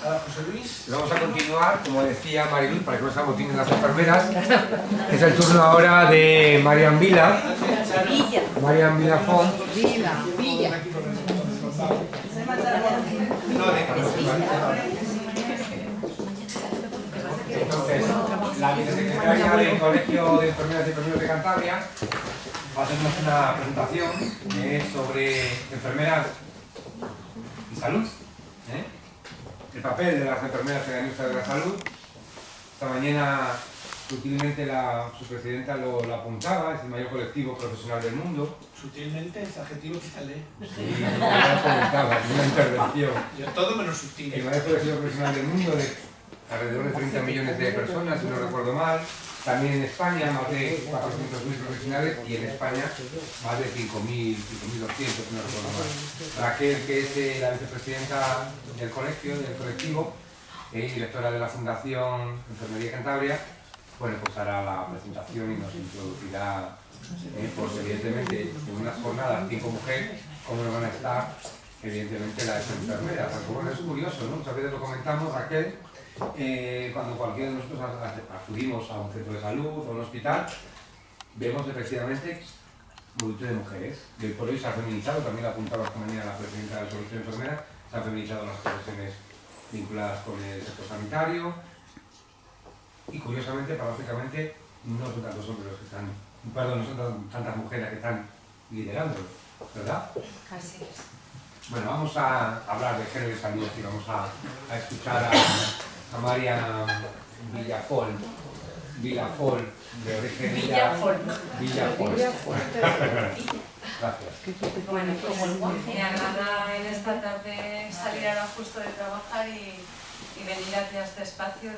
a José Luis. Vamos a continuar, como decía Mariluz, para que no se amotinen las enfermeras. Es el turno ahora de Marian Vila. Marian Vila Font. Entonces, la vicesecretaria del Colegio de Enfermeras y Enfermeros de Cantabria va a hacernos una presentación sobre enfermeras y salud. El papel de las enfermeras en la industria de la salud. Esta mañana, sutilmente, su presidenta lo apuntaba, es el mayor colectivo profesional del mundo. Sutilmente es adjetivo que sale. Sí, lo comentaba, en una intervención. Yo todo menos sutil. El mayor colectivo profesional del mundo, de alrededor de 30 millones de personas, si no recuerdo mal. También en España, más de 400.000 profesionales, y en España, más de 5.200, si no recuerdo mal. Raquel, que es la vicepresidenta del colegio, del colectivo, y directora de la Fundación Enfermería Cantabria, bueno, pues hará la presentación y nos introducirá, pues evidentemente, en unas jornadas tipo mujer, cómo nos van a estar, evidentemente, las enfermeras. Porque bueno, es curioso, ¿no? Muchas veces lo comentamos, Raquel, cuando cualquiera de nosotros acudimos a un centro de salud o a un hospital, vemos efectivamente multitud de mujeres. Y hoy por hoy se ha feminizado, también lo apuntaba esta mañana la presidenta del Colegio de Enfermeras, se han feminizado las profesiones vinculadas con el sector sanitario y curiosamente, paradójicamente, no son tantos hombres los que están, perdón, no son tantas mujeres que están liderando, ¿verdad? Así es. Bueno, vamos a hablar de género y salud y vamos a escuchar a Marian Villafol, de origen Villafol. Gracias. Bueno, pues me agrada en esta tarde salir ahora justo de trabajar y venir aquí a este espacio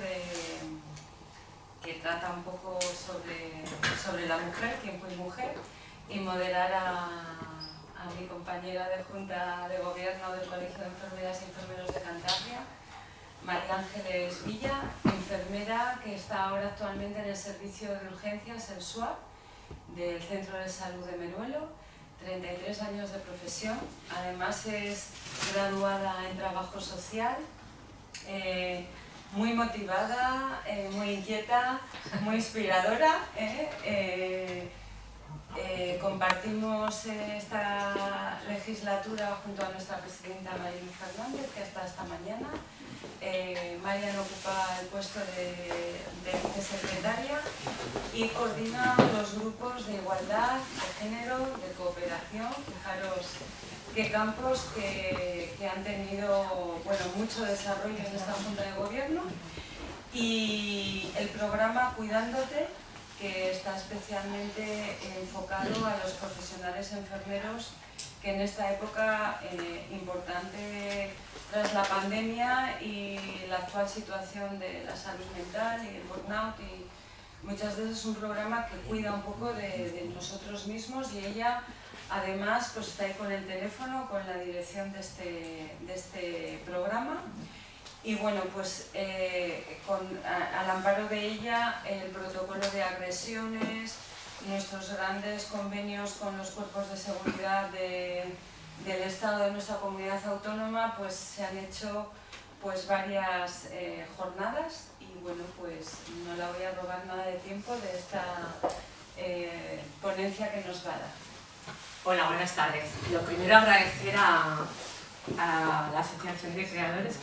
que trata un poco sobre la mujer, tiempo y mujer, y moderar a mi compañera de Junta de Gobierno del Colegio de Enfermeras y Enfermeros de Cantabria, María Ángeles Villa, enfermera que está ahora actualmente en el servicio de urgencias, el SUAP, del Centro de Salud de Meruelo, 33 años de profesión, además es graduada en trabajo social, muy motivada, muy inquieta, muy inspiradora. Compartimos esta legislatura junto a nuestra presidenta Mariluz Fernández, que está esta mañana. Marian ocupa el puesto de vicesecretaria y coordina los grupos de igualdad, de género, de cooperación. Fijaros qué campos que han tenido mucho desarrollo en esta Junta de Gobierno. Y el programa Cuidándote, que está especialmente enfocado a los profesionales enfermeros que en esta época importante tras la pandemia y la actual situación de la salud mental y el burnout, y muchas veces es un programa que cuida un poco de nosotros mismos, y ella además pues está ahí con el teléfono, con la dirección de este programa. Y bueno, pues al amparo de ella, el protocolo de agresiones, nuestros grandes convenios con los cuerpos de seguridad del Estado de nuestra comunidad autónoma, pues se han hecho pues varias jornadas, y bueno, pues no la voy a robar nada de tiempo de esta ponencia que nos va a dar. Hola, buenas tardes. Lo primero, agradecer a la Asociación de Creadores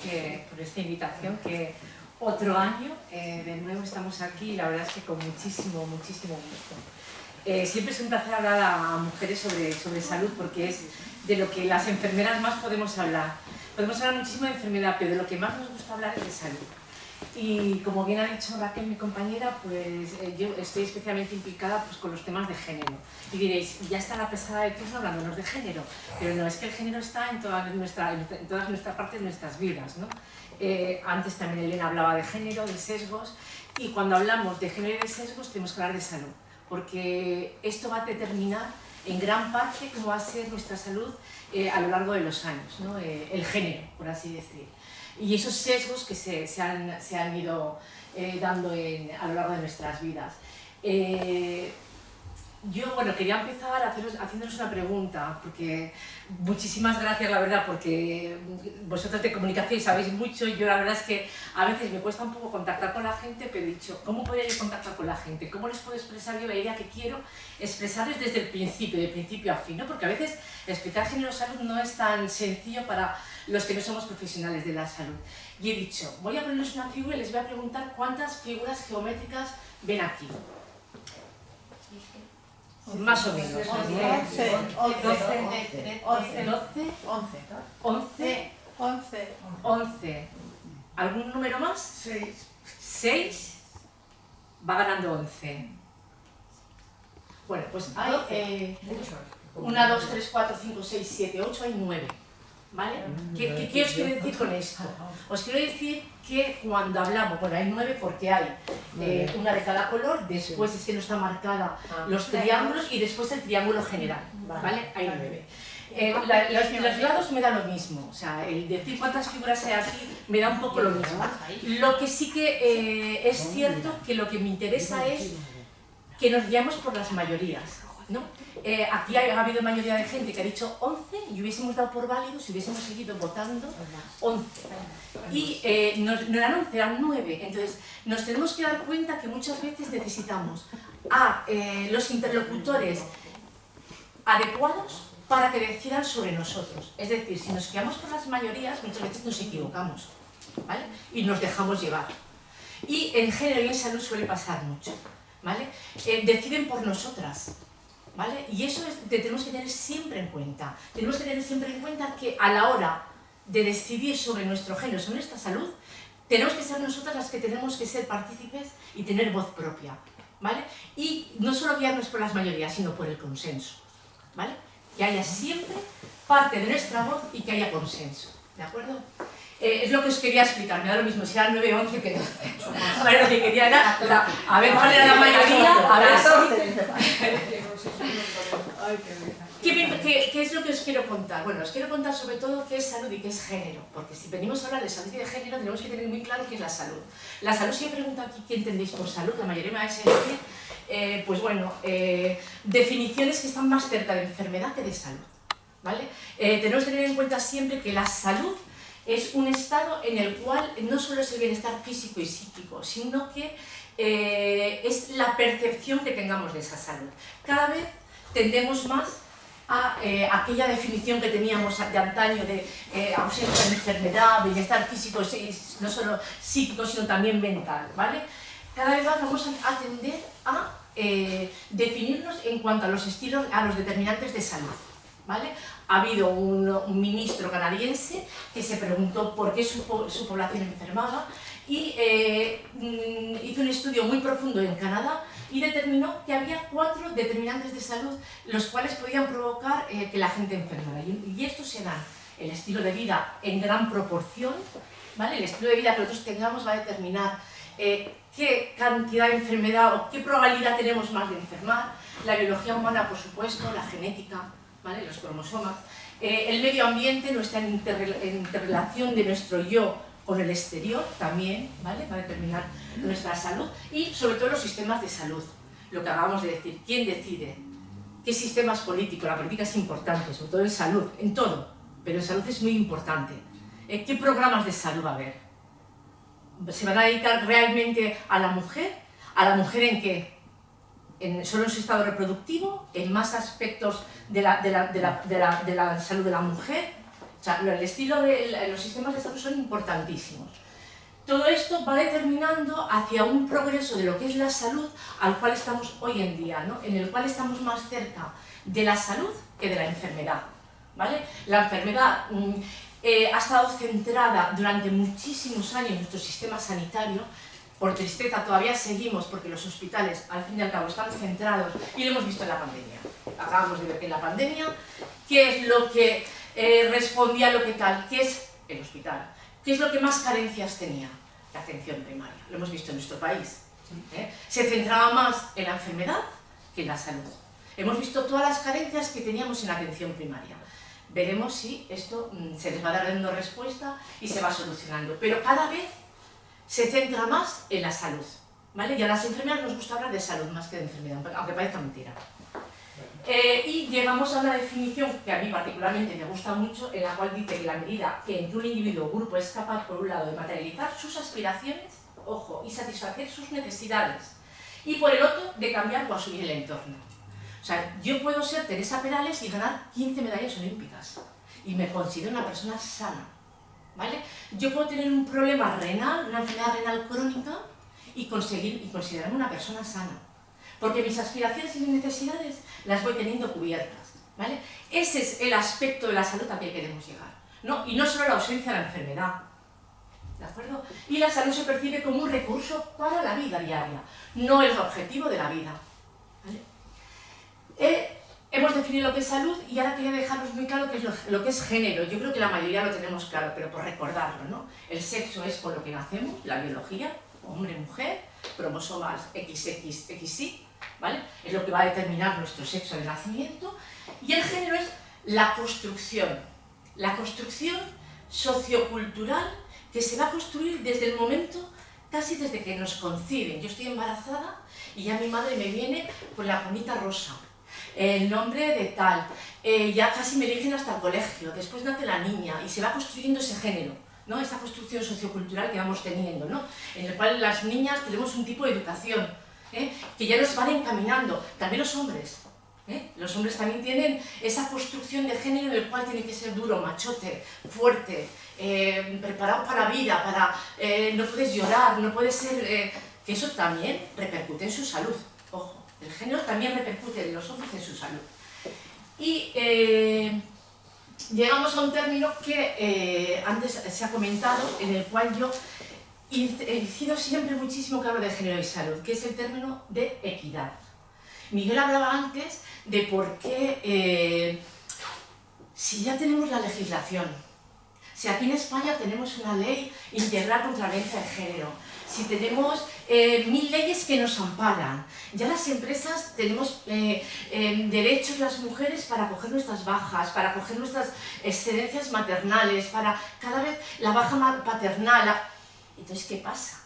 por esta invitación, que otro año de nuevo estamos aquí, y la verdad es que con muchísimo gusto. Siempre es un placer hablar a mujeres sobre salud, porque es de lo que las enfermeras más podemos hablar. Podemos hablar muchísimo de enfermedad, pero de lo que más nos gusta hablar es de salud. Y como bien ha dicho Raquel, mi compañera, pues yo estoy especialmente implicada pues, con los temas de género. Y diréis, ya está la pesada de turno hablándonos de género, pero no, es que el género está en todas nuestras partes de nuestras vidas, ¿no? Antes también Elena hablaba de género, de sesgos, y cuando hablamos de género y de sesgos tenemos que hablar de salud, porque esto va a determinar en gran parte cómo va a ser nuestra salud a lo largo de los años, ¿no? El género, por así decir. Y esos sesgos que se han ido dando a lo largo de nuestras vidas. Yo, bueno, quería empezar haciéndonos una pregunta, porque muchísimas gracias, la verdad, porque vosotros de comunicación sabéis mucho. Yo la verdad es que a veces me cuesta un poco contactar con la gente, pero he dicho, ¿cómo podría yo contactar con la gente? ¿Cómo les puedo expresar yo la idea que quiero expresarles desde el principio, de principio a fin, ¿no? Porque a veces explicar género-salud no es tan sencillo para los que no somos profesionales de la salud. Y he dicho, voy a ponerles una figura y les voy a preguntar cuántas figuras geométricas ven aquí. Más o menos. 11. ¿Algún número más? 6. Va ganando 11. Bueno, pues hay 1, 2, 3, 4, 5, 6, 7, 8, hay 9. ¿Vale? ¿Qué os quiero decir con esto? Os quiero decir que cuando hablamos, bueno, hay 9 porque hay una de cada color, después es que no está marcada los triángulos y después el triángulo general, ¿vale? Hay 9. Los lados me da lo mismo, o sea, el decir cuántas figuras hay aquí me da un poco lo mismo. Lo que sí que es cierto que lo que me interesa es que nos guiamos por las mayorías, ¿no? Aquí ha habido mayoría de gente que ha dicho 11 y hubiésemos dado por válido si hubiésemos seguido votando 11. Y no eran 11, eran 9. Entonces, nos tenemos que dar cuenta que muchas veces necesitamos a los interlocutores adecuados para que decidan sobre nosotros. Es decir, si nos guiamos por las mayorías, muchas veces nos equivocamos, ¿vale? Y nos dejamos llevar. Y en género y en salud suele pasar mucho, ¿vale? Deciden por nosotras, ¿vale? Y eso tenemos que tener siempre en cuenta. Tenemos que tener siempre en cuenta que a la hora de decidir sobre nuestro género, sobre nuestra salud, tenemos que ser nosotras las que tenemos que ser partícipes y tener voz propia, ¿vale? Y no solo guiarnos por las mayorías, sino por el consenso, ¿vale? Que haya siempre parte de nuestra voz y que haya consenso, ¿de acuerdo? Es lo que os quería explicar, me da lo mismo si era 9, 11 que 12. A ver, lo que quería era, a ver cuál era la mayoría, a ver ¿Qué es lo que os quiero contar? Bueno, os quiero contar sobre todo qué es salud y qué es género, porque si venimos a hablar de salud y de género tenemos que tener muy claro qué es la salud. La salud, si yo pregunto aquí qué entendéis por salud, la mayoría me va a decir, pues bueno, definiciones que están más cerca de enfermedad que de salud, ¿vale? Tenemos que tener en cuenta siempre que la salud es un estado en el cual no solo es el bienestar físico y psíquico, sino que es la percepción que tengamos de esa salud. Cada vez tendemos más a aquella definición que teníamos de antaño de ausencia de enfermedad, bienestar físico, no solo psíquico, sino también mental, ¿vale? Cada vez más vamos a tender a definirnos en cuanto a los estilos, a los determinantes de salud, ¿vale? Ha habido un ministro canadiense que se preguntó por qué su población enfermaba y hizo un estudio muy profundo en Canadá y determinó que había 4 determinantes de salud los cuales podían provocar que la gente enfermara. Y estos serán el estilo de vida en gran proporción, ¿vale? El estilo de vida que nosotros tengamos va a determinar qué cantidad de enfermedad o qué probabilidad tenemos más de enfermar, la biología humana, por supuesto, la genética, ¿vale? Los cromosomas, el medio ambiente, nuestra interrelación de nuestro yo con el exterior también, ¿vale? Va a determinar nuestra salud y sobre todo los sistemas de salud, lo que acabamos de decir, ¿quién decide? ¿Qué sistemas políticos? La política es importante, sobre todo en salud, en todo, pero en salud es muy importante. ¿Qué programas de salud va a haber? ¿Se van a dedicar realmente a la mujer? ¿A la mujer en qué? Solo en su estado reproductivo, en más aspectos de la salud de la mujer. O sea, el estilo de los sistemas de salud son importantísimos. Todo esto va determinando hacia un progreso de lo que es la salud al cual estamos hoy en día, ¿no? En el cual estamos más cerca de la salud que de la enfermedad, ¿vale? La enfermedad ha estado centrada durante muchísimos años en nuestro sistema sanitario. Por tristeza todavía seguimos porque los hospitales al fin y al cabo están centrados y lo hemos visto en la pandemia. Acabamos de ver que en la pandemia, ¿qué es lo que respondía a lo que tal? ¿Qué es el hospital? ¿Qué es lo que más carencias tenía? La atención primaria. Lo hemos visto en nuestro país. Se centraba más en la enfermedad que en la salud. Hemos visto todas las carencias que teníamos en la atención primaria. Veremos si esto se les va dando respuesta y se va solucionando. Pero cada vez se centra más en la salud, ¿vale? Y a las enfermeras nos gusta hablar de salud más que de enfermedad, aunque parezca mentira. Y llegamos a una definición que a mí particularmente me gusta mucho, en la cual dice que la medida en que un individuo o grupo es capaz, por un lado, de materializar sus aspiraciones, ojo, y satisfacer sus necesidades, y por el otro, de cambiar o asumir el entorno. O sea, yo puedo ser Teresa Perales y ganar 15 medallas olímpicas, y me considero una persona sana, ¿vale? Yo puedo tener un problema renal, una enfermedad renal crónica, y considerarme una persona sana. Porque mis aspiraciones y mis necesidades las voy teniendo cubiertas, ¿vale? Ese es el aspecto de la salud al que queremos llegar, ¿no? Y no solo la ausencia de la enfermedad, ¿de acuerdo? Y la salud se percibe como un recurso para la vida diaria, no el objetivo de la vida, ¿vale? Hemos definido lo que es salud y ahora quería dejaros muy claro qué es lo que es género. Yo creo que la mayoría lo tenemos claro, pero por recordarlo, ¿no? El sexo es con lo que nacemos, la biología, hombre, mujer, cromosomas XX, XY, ¿vale? Es lo que va a determinar nuestro sexo de nacimiento. Y el género es la construcción sociocultural que se va a construir desde el momento, casi desde que nos conciben. Yo estoy embarazada y ya mi madre me viene con la cunita rosa, el nombre de tal, ya casi me eligen hasta el colegio, después nace la niña y se va construyendo ese género, ¿no? Esa construcción sociocultural que vamos teniendo, ¿no? En el cual las niñas tenemos un tipo de educación, que ya nos van encaminando, también los hombres. Los hombres también tienen esa construcción de género en el cual tiene que ser duro, machote, fuerte, preparado para la vida, no puedes llorar, no puedes ser... que eso también repercute en su salud, ojo, el género también repercute en los hombres en su salud. Y llegamos a un término que antes se ha comentado, en el cual yo incido siempre muchísimo que hablo de género y salud, que es el término de equidad. Miguel hablaba antes de por qué, si ya tenemos la legislación, si aquí en España tenemos una ley integral contra la violencia de género, si tenemos 1000 leyes que nos amparan, ya las empresas tenemos derechos las mujeres para coger nuestras bajas, para coger nuestras excedencias maternales, para cada vez la baja paternal. Entonces, ¿qué pasa?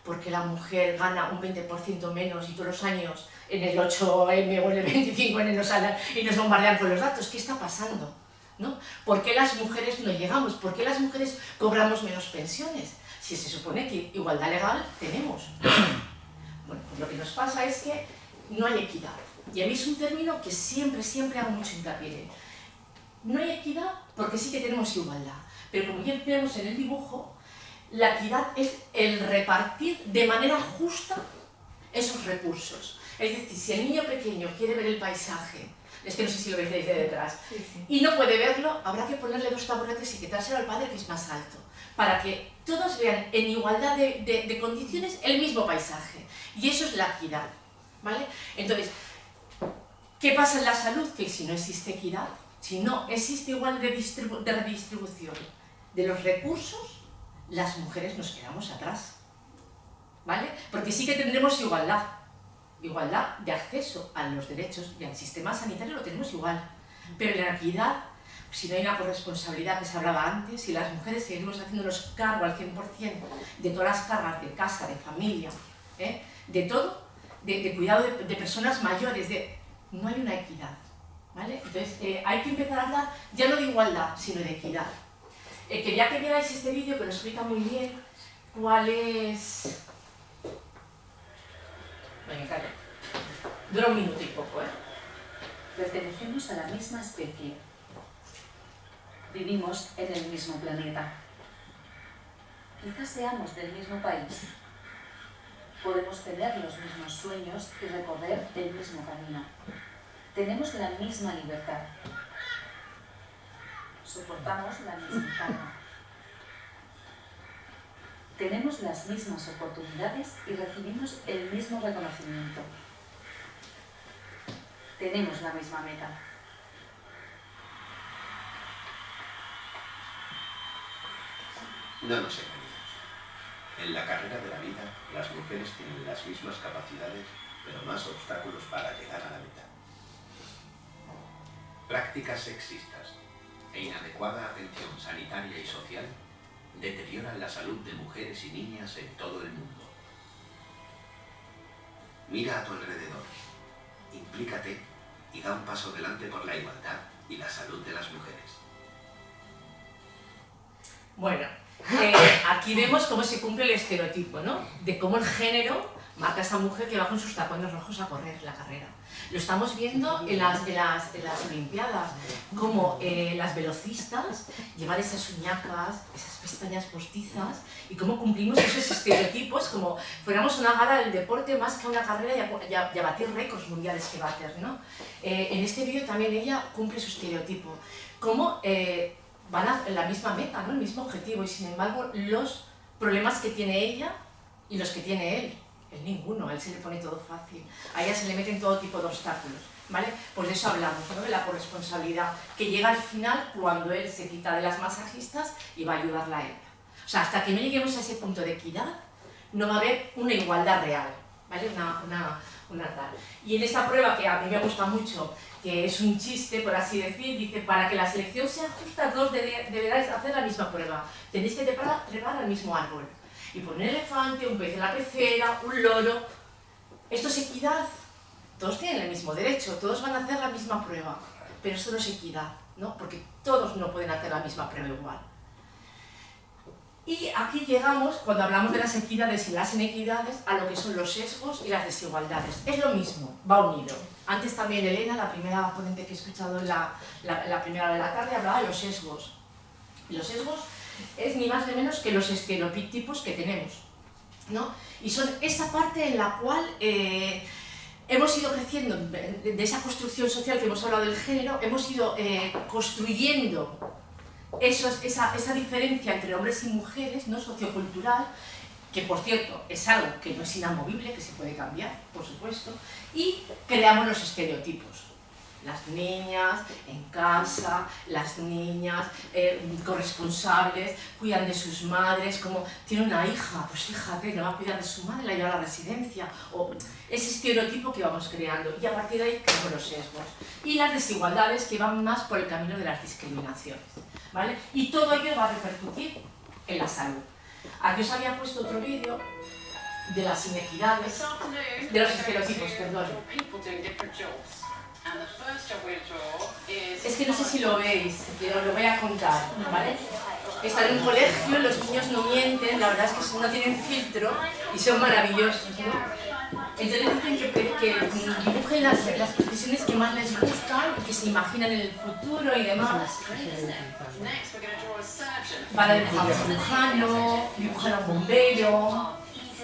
Porque la mujer gana un 20% menos y todos los años en el 8M o en el 25N nos hablan y nos bombardean con los datos. ¿Qué está pasando? ¿No? ¿Por qué las mujeres no llegamos? ¿Por qué las mujeres cobramos menos pensiones? Si se supone que igualdad legal tenemos. Bueno, pues lo que nos pasa es que no hay equidad. Y a mí es un término que siempre hago mucho hincapié. No hay equidad porque sí que tenemos igualdad. Pero como ya vemos en el dibujo, la equidad es el repartir de manera justa esos recursos. Es decir, si el niño pequeño quiere ver el paisaje, es que no sé si lo veis de detrás, y no puede verlo, habrá que ponerle 2 taburetes y quitárselo al padre que es más alto, para que todos vean en igualdad de condiciones el mismo paisaje. Y eso es la equidad, ¿vale? Entonces, ¿qué pasa en la salud? Que si no existe equidad, si no existe igualdad de redistribución de los recursos, las mujeres nos quedamos atrás, ¿vale? Porque sí que tendremos igualdad de acceso a los derechos y al sistema sanitario lo tenemos igual, pero en la equidad, si no hay una corresponsabilidad que se hablaba antes, si las mujeres seguimos haciéndonos cargo al 100% de todas las cargas de casa, de familia, de todo, de cuidado de personas mayores, no hay una equidad, ¿vale? Entonces hay que empezar a hablar ya no de igualdad, sino de equidad. Quería que vierais este vídeo que nos explica muy bien cuál es... Venga, calla. Dura 1 minuto y poco, Pertenecemos a la misma especie. Vivimos en el mismo planeta. Quizás seamos del mismo país. Podemos tener los mismos sueños y recorrer el mismo camino. Tenemos la misma libertad. Soportamos la misma carga. Tenemos las mismas oportunidades y recibimos el mismo reconocimiento. Tenemos la misma meta. No nos engañemos. En la carrera de la vida, las mujeres tienen las mismas capacidades, pero más obstáculos para llegar a la meta. Prácticas sexistas e inadecuada atención sanitaria y social deterioran la salud de mujeres y niñas en todo el mundo. Mira a tu alrededor, implícate y da un paso adelante por la igualdad y la salud de las mujeres. Bueno, aquí vemos cómo se cumple el estereotipo, ¿no? De cómo el género marca a esa mujer que va con sus tacones rojos a correr la carrera. Lo estamos viendo en las Olimpiadas, como las velocistas llevan esas uñacas, esas pestañas postizas, y cómo cumplimos esos estereotipos como fuéramos una gala del deporte más que una carrera y a batir récords mundiales que bater, ¿no? En este vídeo también ella cumple su estereotipo, como van a la misma meta, ¿no? El mismo objetivo, y sin embargo los problemas que tiene ella y los que tiene él ninguno, a él se le pone todo fácil, a ella se le meten todo tipo de obstáculos, ¿vale? Pues de eso hablamos, ¿no? De la corresponsabilidad, que llega al final cuando él se quita de las masajistas y va a ayudarla a ella. O sea, hasta que no lleguemos a ese punto de equidad, no va a haber una igualdad real, ¿vale? Una tal. Y en esta prueba, que a mí me gusta mucho, que es un chiste, por así decir, dice, para que la selección sea justa, dos deberáis hacer la misma prueba, tenéis que trepar al mismo árbol. Y por un elefante, un pez en la pecera, un loro. Esto es equidad. Todos tienen el mismo derecho, todos van a hacer la misma prueba. Pero esto no es equidad, ¿no? Porque todos no pueden hacer la misma prueba igual. Y aquí llegamos, cuando hablamos de las equidades y las inequidades, a lo que son los sesgos y las desigualdades. Es lo mismo, va unido. Antes también Elena, la primera ponente que he escuchado en la primera de la tarde, hablaba de los sesgos. Y los sesgos es ni más ni menos que los estereotipos que tenemos, ¿no? Y son esa parte en la cual hemos ido creciendo, de esa construcción social que hemos hablado del género, hemos ido construyendo esa diferencia entre hombres y mujeres, ¿no? Sociocultural, que por cierto es algo que no es inamovible, que se puede cambiar, por supuesto, y creamos los estereotipos. Las niñas en casa, las niñas corresponsables, cuidan de sus madres, como tiene una hija, pues fíjate, no va a cuidar de su madre, la lleva a la residencia, o ese estereotipo que vamos creando, y a partir de ahí creamos los sesgos. Y las desigualdades que van más por el camino de las discriminaciones, ¿vale? Y todo ello va a repercutir en la salud. Aquí os había puesto otro vídeo de las inequidades, de los estereotipos, perdón. Es que no sé si lo veis, pero os lo voy a contar, ¿vale? Están en un colegio, los niños no mienten, la verdad es que no tienen filtro y son maravillosos, ¿no? Entonces dicen que dibujen las profesiones que más les gustan y que se imaginan en el futuro y demás. Van a dibujar a un cirujano, dibujar a un bombero,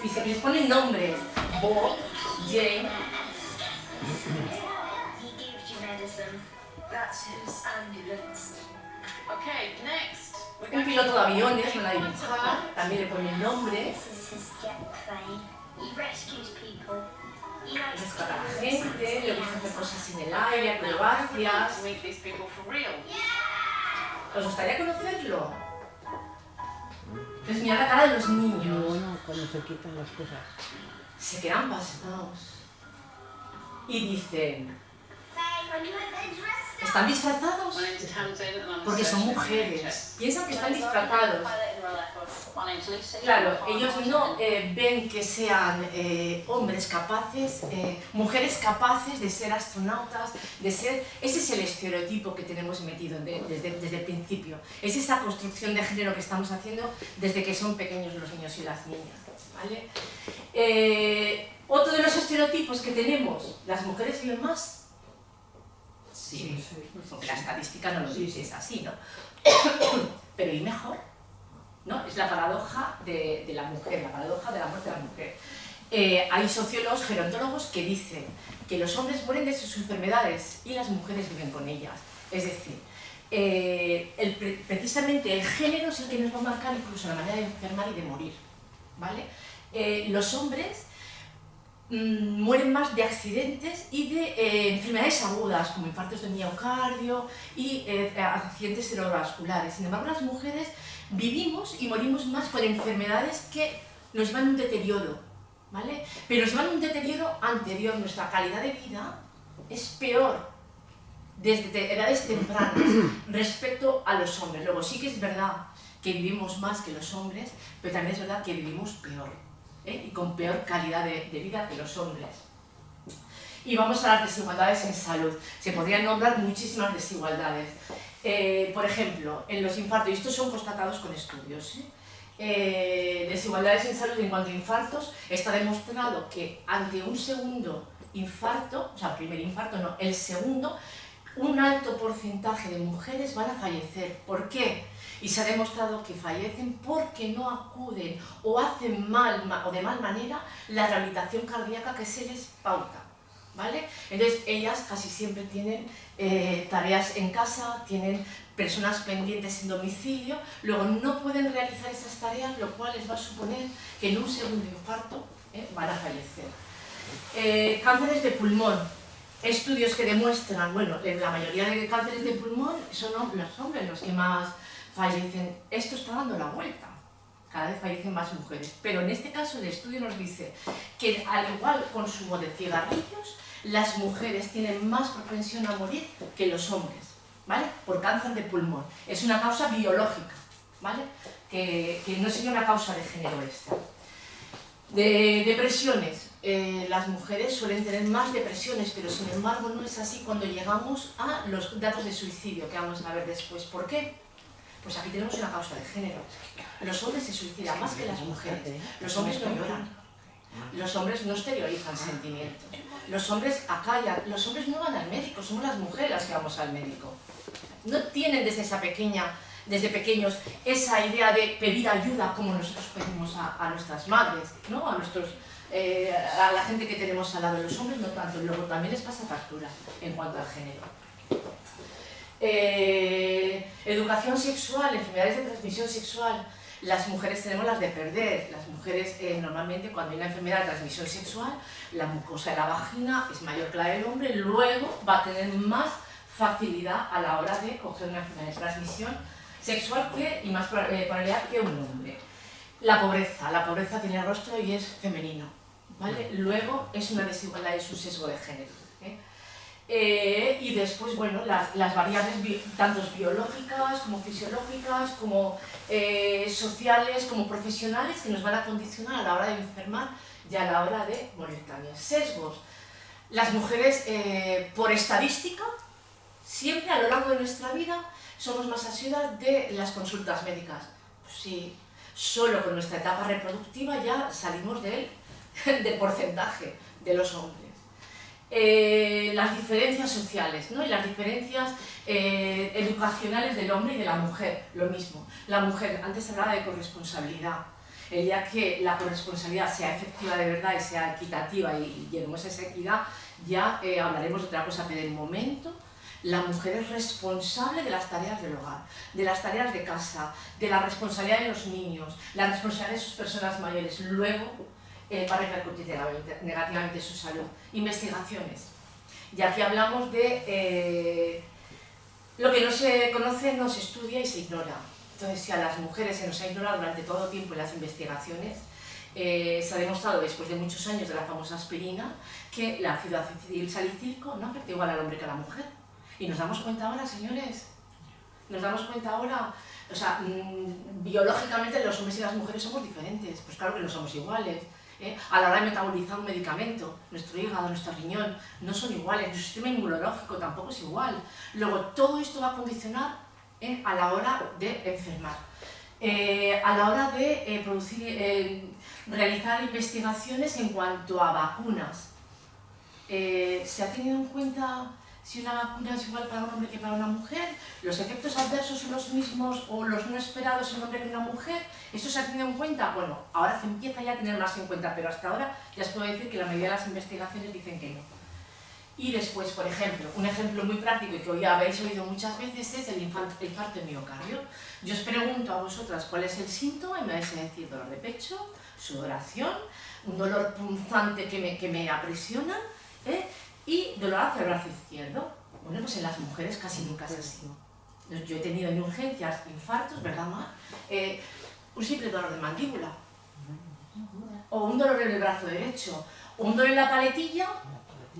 y se les ponen nombres, Bob, Jane. Un piloto de aviones van a dibujar, también le ponen nombres. Rescata a la gente, le gusta hacer cosas en el aire, acrobacias. ¿Os gustaría conocerlo? Pues mirad la cara de los niños. Bueno, cuando se quitan las cosas. Se quedan pasmados. Y dicen... ¿Están disfrazados? Porque son mujeres. Piensan que están disfrazados. Claro, ellos no ven que sean hombres capaces, mujeres capaces de ser astronautas, de ser... Ese es el estereotipo que tenemos metido desde el principio. Es esa construcción de género que estamos haciendo desde que son pequeños los niños y las niñas, ¿vale? Otro de los estereotipos que tenemos, ¿las mujeres viven más? Sí, porque la estadística no lo dice, es así, ¿no? Pero ¿y mejor? ¿No? Es la paradoja de la mujer, la paradoja de la muerte de la mujer. Hay sociólogos, gerontólogos que dicen que los hombres mueren de sus enfermedades y las mujeres viven con ellas. Es decir, precisamente el género es el que nos va a marcar incluso la manera de enfermar y de morir, ¿vale? Los hombres mueren más de accidentes y de enfermedades agudas, como infartos de miocardio y accidentes cerebrovasculares. Sin embargo, las mujeres vivimos y morimos más con enfermedades que nos llevan a un deterioro, ¿vale? Pero nos llevan a un deterioro anterior. Nuestra calidad de vida es peor desde edades tempranas respecto a los hombres. Luego sí que es verdad que vivimos más que los hombres, pero también es verdad que vivimos peor, ¿eh? Y con peor calidad de vida que los hombres. Y vamos a las desigualdades en salud. Se podrían nombrar muchísimas desigualdades. Por ejemplo, en los infartos, y estos son constatados con estudios, desigualdades en salud en cuanto a infartos, está demostrado que ante un segundo infarto, o sea, primer infarto no, el segundo, un alto porcentaje de mujeres van a fallecer. ¿Por qué? Y se ha demostrado que fallecen porque no acuden o hacen mal o de mal manera la rehabilitación cardíaca que se les pauta, ¿vale? Entonces ellas casi siempre tienen tareas en casa, tienen personas pendientes en domicilio, luego no pueden realizar esas tareas, lo cual les va a suponer que en un segundo infarto van a fallecer. Cánceres de pulmón. Estudios que demuestran, bueno, la mayoría de cánceres de pulmón son los hombres los que más fallecen. Esto está dando la vuelta, cada vez fallecen más mujeres, pero en este caso el estudio nos dice que al igual consumo de cigarrillos, las mujeres tienen más propensión a morir que los hombres, ¿vale? Por cáncer de pulmón. Es una causa biológica, ¿vale? Que no sería una causa de género esta. De depresiones. Las mujeres suelen tener más depresiones, pero sin embargo no es así cuando llegamos a los datos de suicidio, que vamos a ver después. ¿Por qué? Pues aquí tenemos una causa de género. Los hombres se suicidan más que las mujeres. Los hombres no lloran. Los hombres no exteriorizan sentimientos. Los hombres acallan. Los hombres no van al médico, somos las mujeres las que vamos al médico. No tienen desde pequeños esa idea de pedir ayuda como nosotros pedimos a nuestras madres, ¿no? A la gente que tenemos al lado. Los hombres no tanto, luego también les pasa factura en cuanto al género. Educación sexual, enfermedades de transmisión sexual. Las mujeres tenemos las de perder. Las mujeres normalmente cuando hay una enfermedad de transmisión sexual, la mucosa de la vagina es mayor que la del hombre, luego va a tener más facilidad a la hora de coger una enfermedad de transmisión sexual y más probabilidad que un hombre. La pobreza tiene rostro y es femenino, ¿vale? Luego es una desigualdad, es un sesgo de género. Y después, bueno, las variables tanto biológicas como fisiológicas, como sociales, como profesionales, que nos van a condicionar a la hora de enfermar y a la hora de morir también. Sesgos. Las mujeres, por estadística, siempre a lo largo de nuestra vida somos más asiduas de las consultas médicas. Pues sí, solo con nuestra etapa reproductiva ya salimos del porcentaje de los hombres. Las diferencias sociales, ¿no? Y las diferencias educacionales del hombre y de la mujer, lo mismo. La mujer, antes se hablaba de corresponsabilidad. El día que la corresponsabilidad sea efectiva de verdad y sea equitativa y lleguemos a esa equidad, ya hablaremos de otra cosa, pero de momento la mujer es responsable de las tareas del hogar, de las tareas de casa, de la responsabilidad de los niños, la responsabilidad de sus personas mayores. Luego va a repercutir negativamente su salud. Investigaciones. Y aquí hablamos de lo que no se conoce, no se estudia y se ignora. Entonces, si a las mujeres se nos ha ignorado durante todo el tiempo en las investigaciones, se ha demostrado después de muchos años de la famosa aspirina que el ácido salicílico no afecta igual al hombre que a la mujer. Y nos damos cuenta ahora, señores, nos damos cuenta ahora, o sea, biológicamente los hombres y las mujeres somos diferentes, pues claro que no somos iguales. A la hora de metabolizar un medicamento, nuestro hígado, nuestro riñón, no son iguales, nuestro sistema inmunológico tampoco es igual. Luego, todo esto va a condicionar a la hora de enfermar. A la hora de realizar investigaciones en cuanto a vacunas. ¿Se ha tenido en cuenta si una vacuna es igual para un hombre que para una mujer? ¿Los efectos adversos son los mismos o los no esperados en un hombre que en una mujer? ¿Esto se ha tenido en cuenta? Bueno, ahora se empieza ya a tener más en cuenta, pero hasta ahora ya os puedo decir que la mayoría de las investigaciones dicen que no. Y después, por ejemplo, un ejemplo muy práctico y que hoy habéis oído muchas veces es el infarto de miocardio. Yo os pregunto a vosotras cuál es el síntoma y me vais a decir dolor de pecho, sudoración, un dolor punzante que me aprisiona, y dolor hacia el brazo izquierdo. Bueno, pues en las mujeres casi nunca es así. Yo he tenido en urgencias infartos, ¿verdad, Mar? Un simple dolor de mandíbula, o un dolor en el brazo derecho, o un dolor en la paletilla,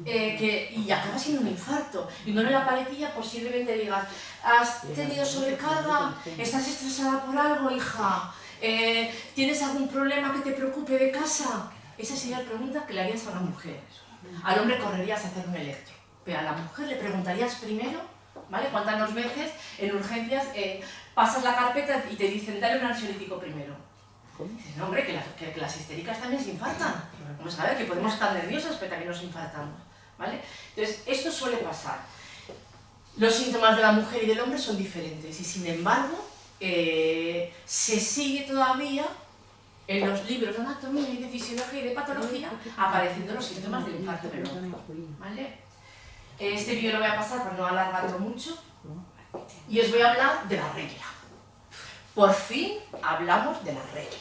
y acaba siendo un infarto. Y un dolor en la paletilla posiblemente digas, ¿has tenido sobrecarga? ¿Estás estresada por algo, hija? ¿Tienes algún problema que te preocupe de casa? Esa sería la pregunta que le harías a una mujer. Al hombre correrías a hacer un electro, pero a la mujer le preguntarías primero, ¿vale? ¿Cuántas veces en urgencias pasas la carpeta y te dicen dale un ansiolítico primero? Dices, no, hombre, que las histéricas también se infartan. Vamos a ver, que podemos estar nerviosas, pero también nos infartamos, ¿vale? Entonces, esto suele pasar. Los síntomas de la mujer y del hombre son diferentes y, sin embargo, se sigue todavía en los libros de anatomía y de fisiología y de patología apareciendo los síntomas del infarto del hombre, ¿vale? Este vídeo lo voy a pasar para no alargarlo mucho y os voy a hablar de la regla. Por fin hablamos de la regla.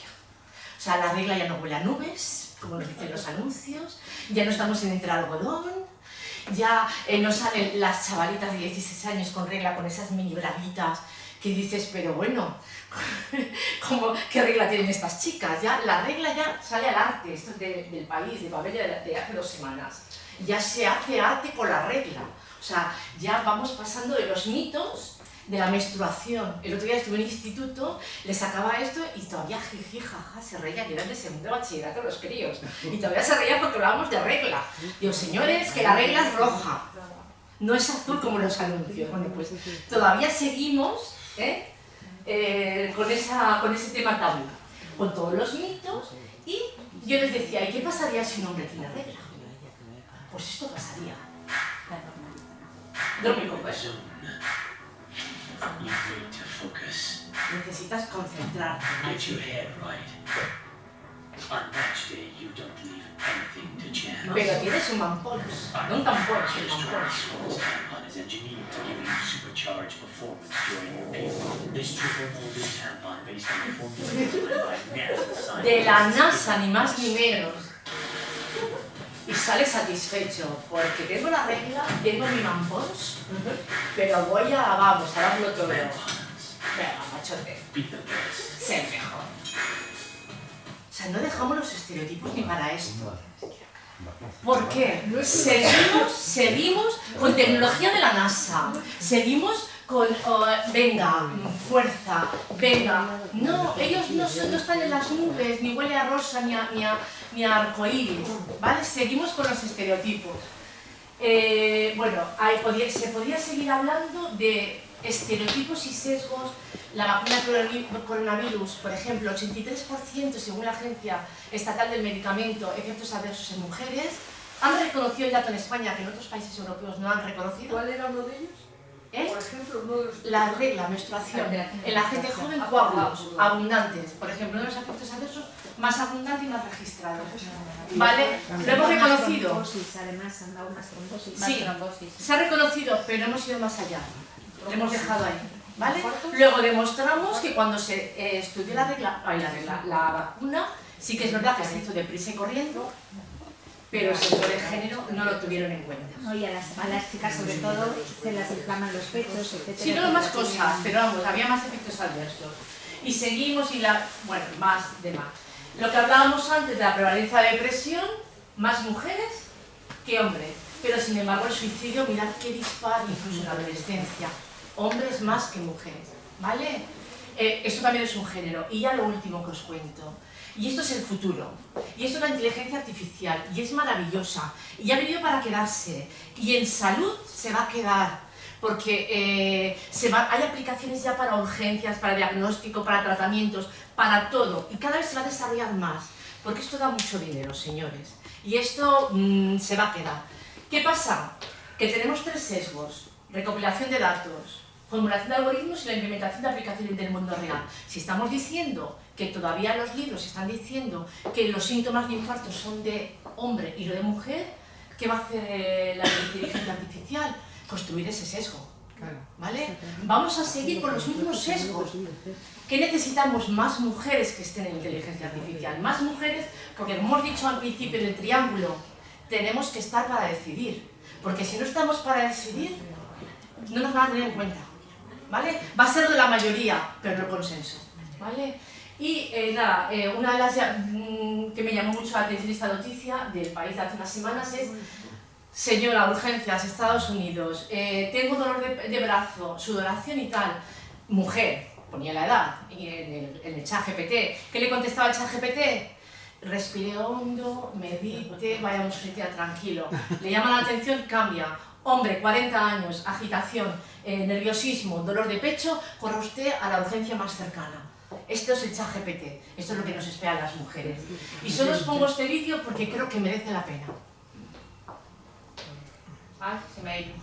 O sea, la regla ya no huele a nubes, como nos dicen los anuncios, ya no estamos en entre algodón, ya no salen las chavalitas de 16 años con regla, con esas mini braguitas que dices, pero bueno, ¿qué regla tienen estas chicas? Ya, la regla ya sale al arte, esto es del país, de Babel de hace 2 semanas. Ya se hace arte con la regla. O sea, ya vamos pasando de los mitos de la menstruación. El otro día estuve en el instituto, les sacaba esto y todavía jiji, jaja, se reían, y eran de segundo bachillerato los críos. Y todavía se reían porque hablábamos de regla. Digo, señores, que la regla es roja, no es azul como los anuncios. Bueno, pues todavía seguimos con ese tema tabú, con todos los mitos, y yo les decía, ¿y qué pasaría si un hombre tiene regla? Pues esto pasaría. Dormir con eso. Necesitas concentrarte. Pero tienes un mampón, no un tampón, un mampón. De la NASA, ni más ni menos. Y sales satisfecho, porque tengo la regla, tengo mi mampons, pero voy a, vamos, a darlo todo. Venga, machote, sé mejor. O sea, no dejamos los estereotipos ni para esto. ¿Por qué? Seguimos con tecnología de la NASA, seguimos con, venga, fuerza, venga. No, ellos no están en las nubes, ni huele a rosa, ni a arcoíris, ¿vale? Seguimos con los estereotipos. Bueno, se podría seguir hablando de estereotipos y sesgos. La vacuna coronavirus, por ejemplo, 83% según la Agencia Estatal del Medicamento, efectos adversos en mujeres. Han reconocido el dato en España que en otros países europeos no han reconocido. ¿Cuál era uno de ellos? Por ejemplo, uno de los... La regla, menstruación. En la gente joven, coágulos abundantes. Por ejemplo, uno de los efectos adversos más abundantes y más registrados. ¿Vale? Lo hemos reconocido. Además, han dado más trombosis. Sí, se ha reconocido, pero hemos ido más allá. Lo hemos dejado ahí. ¿Vale? Luego demostramos que cuando se estudió la vacuna, sí que es verdad que se hizo deprisa y corriendo, pero el sector de género no lo tuvieron en cuenta. No, y a las chicas sobre todo se las inflaman los pechos, etc. Sí, no, más cosas, pero vamos, había más efectos adversos. Y seguimos bueno, más. Lo que hablábamos antes de la prevalencia de depresión, más mujeres que hombres. Pero sin embargo el suicidio, mirad qué disparo incluso en la adolescencia. Hombres más que mujeres, ¿vale? Esto también es un género. Y ya lo último que os cuento. Y esto es el futuro. Y esto es la inteligencia artificial. Y es maravillosa. Y ha venido para quedarse. Y en salud se va a quedar. Porque hay aplicaciones ya para urgencias, para diagnóstico, para tratamientos, para todo. Y cada vez se va a desarrollar más. Porque esto da mucho dinero, señores. Y esto se va a quedar. ¿Qué pasa? Que tenemos 3 sesgos. Recopilación de datos, formulación de algoritmos y la implementación de aplicaciones del mundo real. Si estamos diciendo que todavía los libros están diciendo que los síntomas de infarto son de hombre y no de mujer, ¿qué va a hacer la inteligencia artificial? Construir ese sesgo, ¿vale? Vamos a seguir con los mismos sesgos. ¿Qué necesitamos? Más mujeres que estén en inteligencia artificial. Más mujeres, porque como hemos dicho al principio del triángulo, tenemos que estar para decidir. Porque si no estamos para decidir, no nos van a tener en cuenta, ¿vale? Va a ser de la mayoría, pero no consenso, ¿vale? Y una de las que me llamó mucho la atención esta noticia del país de hace unas semanas es: señora, urgencias, Estados Unidos, tengo dolor de brazo, sudoración y tal. Mujer, ponía la edad en el chat GPT. ¿Qué le contestaba el chat GPT? respire hondo, medite, vaya a un sitio tranquilo. Le llama la atención, cambia. Hombre, 40 años, agitación, nerviosismo, dolor de pecho, corre usted a la urgencia más cercana. Esto es el ChatGPT, esto es lo que nos esperan las mujeres. Y solo os pongo este vídeo porque creo que merece la pena. Ay, se me ha ido.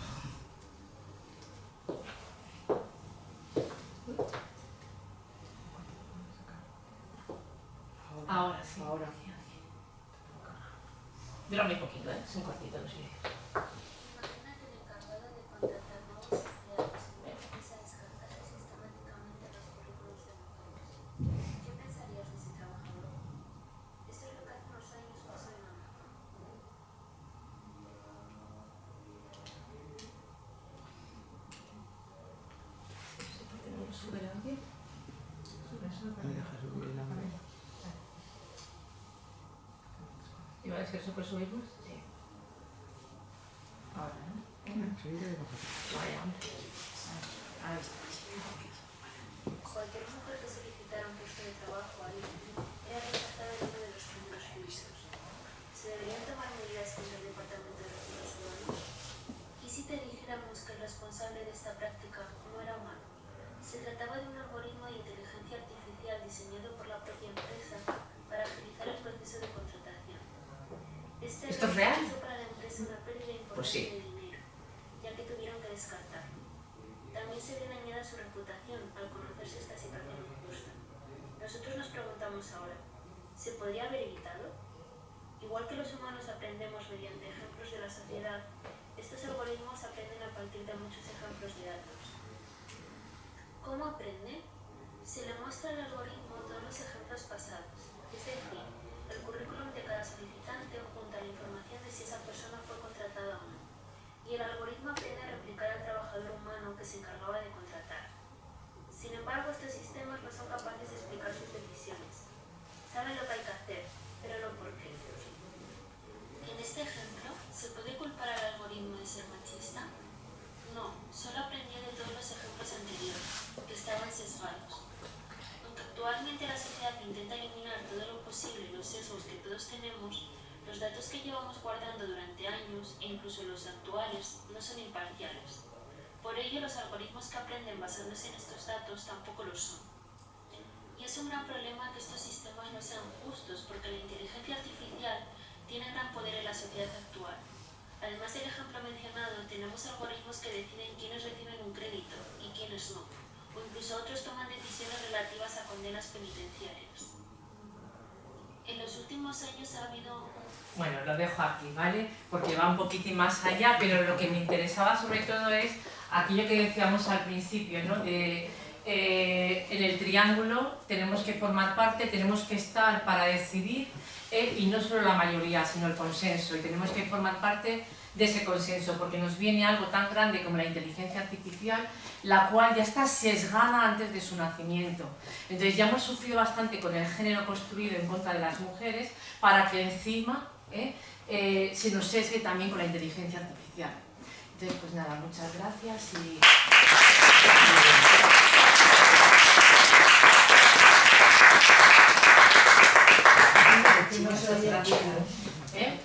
Ahora sí. Ahora. Dura muy poquito, ¿eh? Es un cortito, no sé. Imagínate el encargado de contratar nuevos empleados y empieza a descartar sistemáticamente los currículos de mujeres. ¿Qué pensarías de ese trabajador? Esto es lo que hace unos años pasó en Amazon. ¿Sube el audio? Me deja subir el audio. ¿Iba a decir super subimos? Sí. Ahora, ¿no? Subir y bajar. Vaya, ahí está. Cualquier mujer que solicitara un puesto de trabajo ahí era rechazada en uno de los primeros filtros. ¿Se deberían tomar medidas contra el Departamento de Recursos Humanos? ¿Y si te dijéramos que el responsable de esta práctica no era humano? Se trataba de un algoritmo de inteligencia artificial diseñado por la propia empresa para agilizar el proceso de contratación. ¿Esto es real? Hizo para la empresa una pérdida importante Pues sí. de dinero, ya que tuvieron que descartarlo. También se vio dañada su reputación al conocerse esta situación injusta. Nosotros nos preguntamos ahora, ¿se podría haber evitado? Igual que los humanos aprendemos mediante ejemplos de la sociedad, estos algoritmos aprenden a partir de muchos ejemplos de datos. ¿Cómo aprende? Se le muestra al algoritmo todos los ejemplos pasados, es decir, el currículum de cada solicitante junto a la información de si esa persona fue contratada o no. Y el algoritmo aprende a replicar al trabajador humano que se encargaba de contratar. Sin embargo, estos sistemas no son capaces de explicar sus decisiones. Saben lo que hay que hacer, pero no por qué. En este ejemplo, ¿se puede culpar al algoritmo de ser machista? No, solo aprendió de todos los ejemplos anteriores, que estaban sesgados. Aunque actualmente la sociedad intenta eliminar todo lo posible los sesgos que todos tenemos, los datos que llevamos guardando durante años, e incluso los actuales, no son imparciales. Por ello, los algoritmos que aprenden basándose en estos datos tampoco lo son. Y es un gran problema que estos sistemas no sean justos, porque la inteligencia artificial tiene gran poder en la sociedad actual. Además del ejemplo mencionado, tenemos algoritmos que deciden quiénes reciben un crédito y quiénes no, o incluso otros toman decisiones relativas a condenas penitenciarias. En los últimos años ha habido... Bueno, lo dejo aquí, ¿vale? Porque va un poquitín más allá, pero lo que me interesaba sobre todo es aquello que decíamos al principio, ¿no? En el triángulo tenemos que formar parte, tenemos que estar para decidir, y no solo la mayoría, sino el consenso, y tenemos que formar parte de ese consenso, porque nos viene algo tan grande como la inteligencia artificial, la cual ya está sesgada antes de su nacimiento. Entonces ya hemos sufrido bastante con el género construido en contra de las mujeres, para que encima se nos sesgue también con la inteligencia artificial. Entonces, pues nada, muchas gracias y... Que no se oye el vídeo.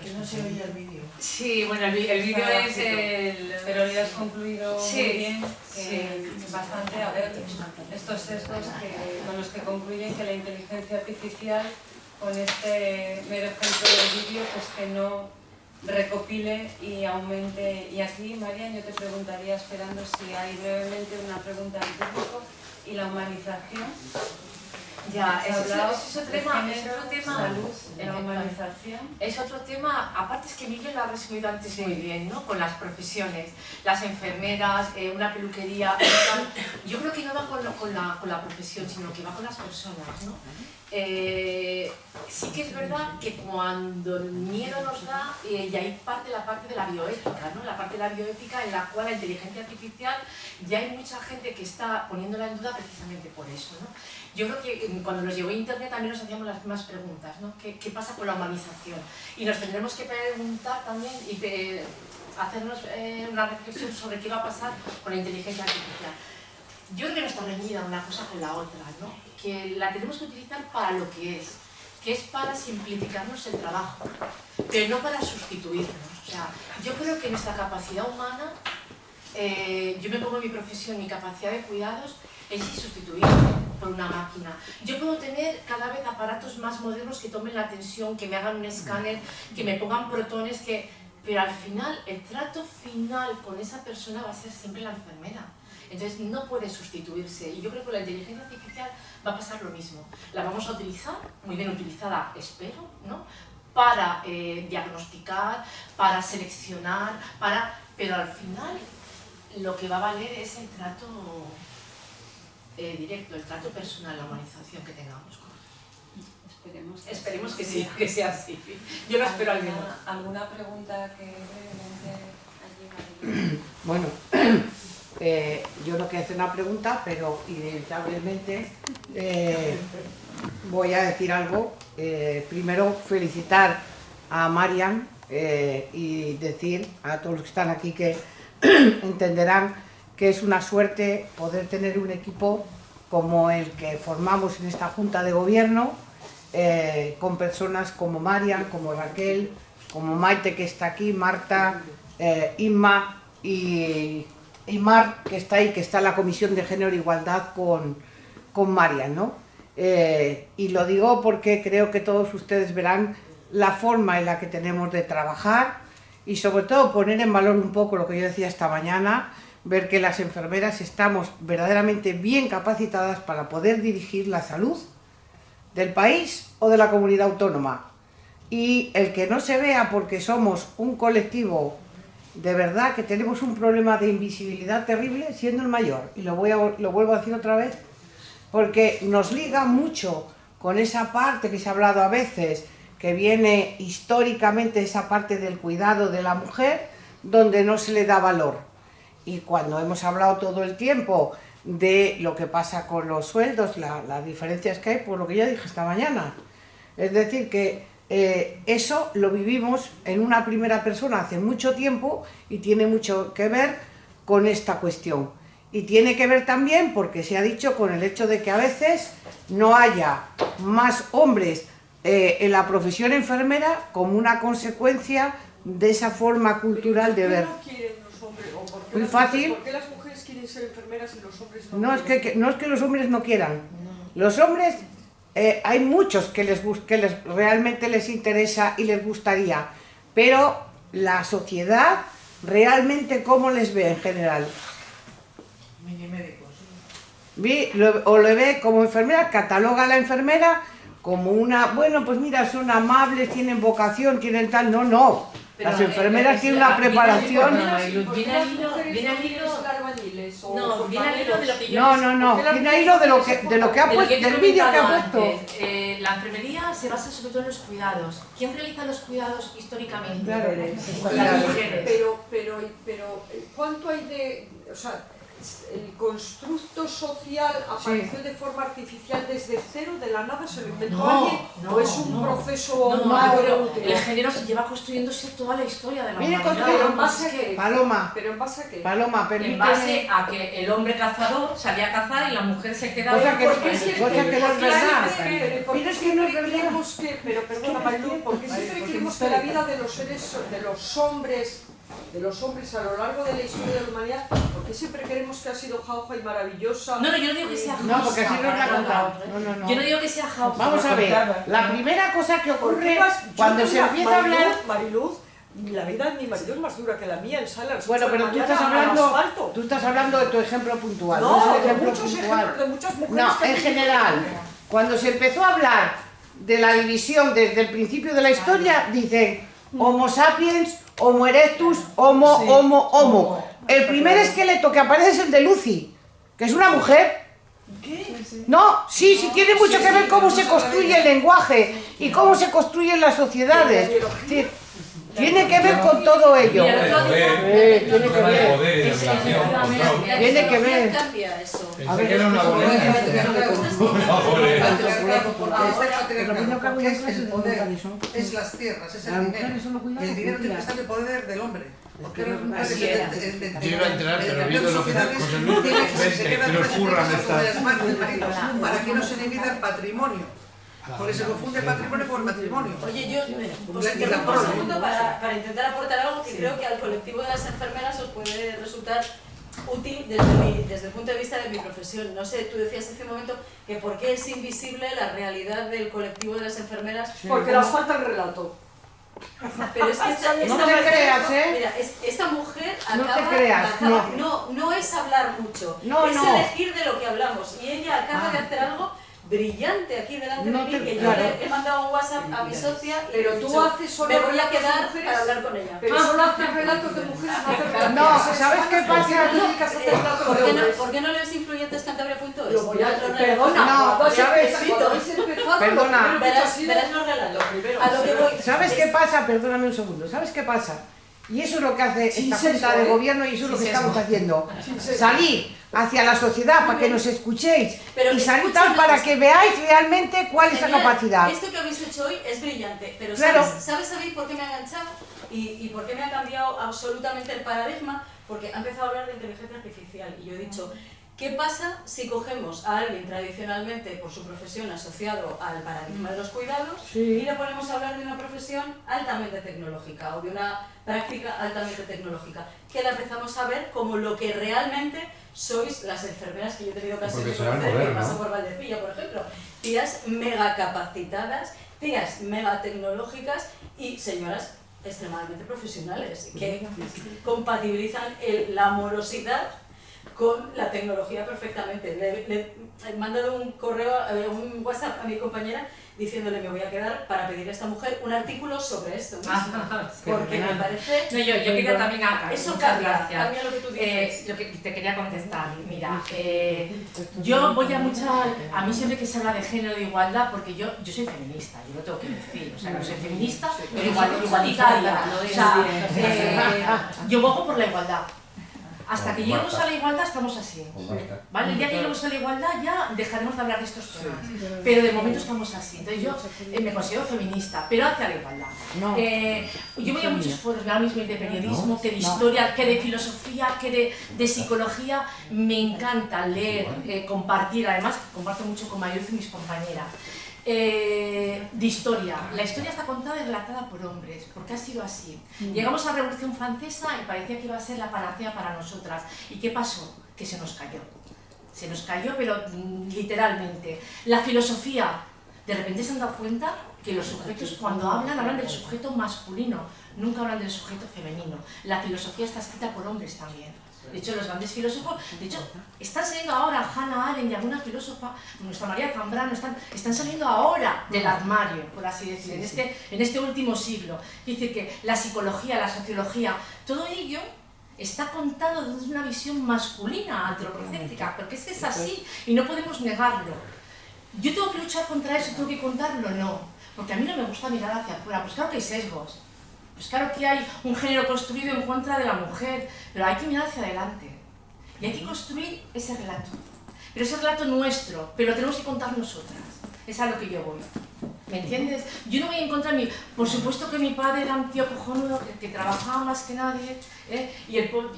Que no se oye el vídeo. Sí, bueno, el vídeo es el... Pero ya has concluido Sí, muy bien, sí. bastante, a ver, estos sesgos con los que concluyen que la inteligencia artificial, con este mero ejemplo del vídeo, pues que no recopile y aumente. Y aquí, Marian, yo te preguntaría, esperando si hay brevemente una pregunta al público, y la humanización. Ya, es otro de tema, género, salud, la humanización. Es otro tema, aparte es que Miguel lo ha resumido antes muy bien, ¿no? Con las profesiones, las enfermeras, una peluquería, yo creo que no va con la profesión, sino que va con las personas, ¿no? Sí que es verdad que cuando el miedo nos da, y hay la parte de la bioética, ¿no? La parte de la bioética en la cual la inteligencia artificial, ya hay mucha gente que está poniéndola en duda precisamente por eso, ¿no? Yo creo que cuando nos llegó Internet también nos hacíamos las mismas preguntas, ¿no? ¿Qué pasa con la humanización? Y nos tendremos que preguntar también y hacernos una reflexión sobre qué va a pasar con la inteligencia artificial. Yo creo que no está reñida una cosa con la otra, ¿no? Que la tenemos que utilizar para lo que es. que es para simplificarnos el trabajo, pero no para sustituirnos. O sea, yo creo que nuestra capacidad humana, yo me pongo en mi profesión, mi capacidad de cuidados es insustituible por una máquina. Yo puedo tener cada vez aparatos más modernos que tomen la tensión, que me hagan un escáner, que me pongan protones, pero al final, el trato final con esa persona va a ser siempre la enfermera. Entonces no puede sustituirse, y yo creo que con la inteligencia artificial va a pasar lo mismo. La vamos a utilizar, muy bien utilizada, espero, ¿no?, para diagnosticar, para seleccionar, pero al final lo que va a valer es el trato directo, el trato personal, la humanización que tengamos. Esperemos que sí, que sea así. Yo lo espero al menos. ¿Alguna pregunta que brevemente allí, María? Bueno, yo no quiero hacer una pregunta, pero inevitablemente voy a decir algo. Primero, felicitar a Marian y decir a todos los que están aquí que entenderán que es una suerte poder tener un equipo como el que formamos en esta Junta de Gobierno, con personas como Marian, como Raquel, como Maite, que está aquí, Marta, Inma y Mar, que está ahí, que está en la Comisión de Género e Igualdad con Marian, ¿no? Y lo digo porque creo que todos ustedes verán la forma en la que tenemos de trabajar y sobre todo poner en valor un poco lo que yo decía esta mañana, ver que las enfermeras estamos verdaderamente bien capacitadas para poder dirigir la salud del país o de la comunidad autónoma. Y el que no se vea porque somos un colectivo, de verdad que tenemos un problema de invisibilidad terrible siendo el mayor, y lo vuelvo a decir otra vez, porque nos liga mucho con esa parte que se ha hablado a veces, que viene históricamente esa parte del cuidado de la mujer, donde no se le da valor. Y cuando hemos hablado todo el tiempo de lo que pasa con los sueldos, las diferencias que hay, por lo que ya dije esta mañana. Es decir, que eso lo vivimos en una primera persona hace mucho tiempo y tiene mucho que ver con esta cuestión. Y tiene que ver también, porque se ha dicho, con el hecho de que a veces no haya más hombres en la profesión enfermera como una consecuencia de esa forma cultural de ver. ¿Por qué no quieren los hombres? Muy fácil. ¿Por qué las mujeres quieren ser enfermeras y los hombres no? No es que los hombres no quieran. Los hombres, hay muchos que realmente les interesa y les gustaría, pero la sociedad realmente ¿cómo les ve en general? O le ve como enfermera, cataloga a la enfermera como una, bueno, pues mira, son amables, tienen vocación, tienen tal, no. Las enfermeras tienen una preparación. Viene al hilo de lo que yo... No, viene al hilo de lo que ha puesto, del vídeo que ha puesto. La enfermería se basa sobre todo en los cuidados. ¿Quién realiza los cuidados históricamente? Claro, las mujeres. Pero ¿cuánto hay de...? O sea, el constructo social apareció de forma artificial desde cero, de la nada, se lo inventó alguien, ¿o es un proceso pero el género se lleva construyéndose toda la historia de la humanidad. ¿Pero en base a qué? Paloma. ¿Pero en base a qué? Paloma, en base a que el hombre cazador salía a cazar y la mujer se quedaba... Cosa que no es verdad. Pero es que no creemos que... Pero perdona, Marilú, porque siempre creemos que la vida de los hombres a lo largo de la historia de la humanidad, porque siempre creemos que ha sido jauja y maravillosa. No, yo no digo que sea jauja. No, porque así nos la ha contado. No. Yo no digo que sea jauja. Vamos a ver, la primera cosa que ocurre cuando se empieza a hablar... Mariluz, la vida de mi marido es más dura que la mía, él sale a las 8 Bueno, de la pero mañana tú estás hablando de tu ejemplo puntual. No, es el ejemplo muchos puntual. ejemplos de muchas mujeres. No, en general, cuando se empezó a hablar de la división desde el principio de la historia, dicen Homo sapiens, Homo erectus, Homo. El primer esqueleto que aparece es el de Lucy, que es una mujer. ¿Qué? No, sí, tiene mucho que ver cómo se construye el lenguaje y cómo se construyen las sociedades. Sí, tiene que ver con todo ello. Tiene que ver. Tiene que ver. A ver, era una bolera. El poder es las tierras, es el dinero. El dinero tiene que estar en el poder del hombre. Porque los mujeres yo iba a enterar, pero viendo lo que José Luis se quedan que nos curran estas. Para que no se divida el patrimonio. Porque se confunde patrimonio con matrimonio. Oye, yo os interrumpo un segundo para intentar aportar algo que creo que al colectivo de las enfermeras os puede resultar útil desde el punto de vista de mi profesión. No sé, tú decías hace un momento que por qué es invisible la realidad del colectivo de las enfermeras. Porque nos falta el relato. Pero es que no te creas, mira, esta mujer no acaba, te creas, no es hablar mucho, no, es no. elegir de lo que hablamos. Y ella acaba de hacer algo brillante aquí delante de mí, que yo le he mandado un WhatsApp a mi socia y pero tú haces solo me voy a relatos de quedar mujeres, para hablar con ella. Pero solo haces relatos de mujeres, no haces relatos no, ¿sabes qué pasa? ¿Por qué no lees influyentescantabria.es? Perdona, no, ¿sabes? Perdona. Verás los relatos. A lo que voy. ¿Sabes qué pasa? Perdóname un segundo. ¿Sabes qué pasa? Y eso es lo que hace esta Junta de Gobierno y eso es lo que estamos haciendo. Salir hacia la sociedad para que nos escuchéis y salir tal para que veáis realmente cuál es la capacidad. Esto que habéis hecho hoy es brillante, pero claro. ¿sabes por qué me ha enganchado? Y por qué me ha cambiado absolutamente el paradigma? Porque ha empezado a hablar de inteligencia artificial y yo he dicho, ¿qué pasa si cogemos a alguien tradicionalmente por su profesión asociado al paradigma de los cuidados y le ponemos a hablar de una profesión altamente tecnológica o de una práctica altamente tecnológica? Que la empezamos a ver como lo que realmente sois las enfermeras que yo he tenido ocasión de conocer, que paso por Valdecilla, por ejemplo. Tías mega capacitadas, tías mega tecnológicas y señoras extremadamente profesionales que compatibilizan la amorosidad con la tecnología perfectamente. Le he mandado un correo, un WhatsApp a mi compañera diciéndole me voy a quedar para pedir a esta mujer un artículo sobre esto mismo, porque me parece... No, yo quería también... Eso cambia lo que tú dices. Lo que te quería contestar, mira, yo voy a a mí siempre que se habla de género, de igualdad, porque yo soy feminista, yo lo tengo que decir, o sea, no soy feminista, pero igualitaria, o sea, yo bogo por la igualdad. Hasta que lleguemos a la igualdad estamos así, ¿vale? El día que lleguemos a la igualdad ya dejaremos de hablar de estos temas, pero de momento estamos así. Entonces yo me considero feminista, pero hacia la igualdad. Yo voy a muchos foros, ahora mismo de periodismo, que de historia, que de filosofía, que de psicología. Me encanta leer, compartir, además comparto mucho con Mayuth y mis compañeras. De historia. La historia está contada y relatada por hombres, porque ha sido así. Llegamos a la Revolución Francesa y parecía que iba a ser la panacea para nosotras. ¿Y qué pasó? Que se nos cayó. Se nos cayó, pero literalmente. La filosofía, de repente se han dado cuenta que los sujetos cuando hablan del sujeto masculino, nunca hablan del sujeto femenino. La filosofía está escrita por hombres también. De hecho, los grandes filósofos, están saliendo ahora Hannah Arendt y alguna filósofa, nuestra María Zambrano, están saliendo ahora del armario, por así decir, en este último siglo. Dice que la psicología, la sociología, todo ello está contado desde una visión masculina, antropocéntrica, porque es que es así y no podemos negarlo. ¿Yo tengo que luchar contra eso, tengo que contarlo? No, porque a mí no me gusta mirar hacia afuera, pues claro que hay sesgos. Pues claro que hay un género construido en contra de la mujer, pero hay que mirar hacia adelante y hay que construir ese relato. Pero ese relato nuestro, pero lo tenemos que contar nosotras. Es a lo que yo voy. ¿Me entiendes? Yo no voy en contra de mí. Por supuesto que mi padre era un tío cojonudo que trabajaba más que nadie y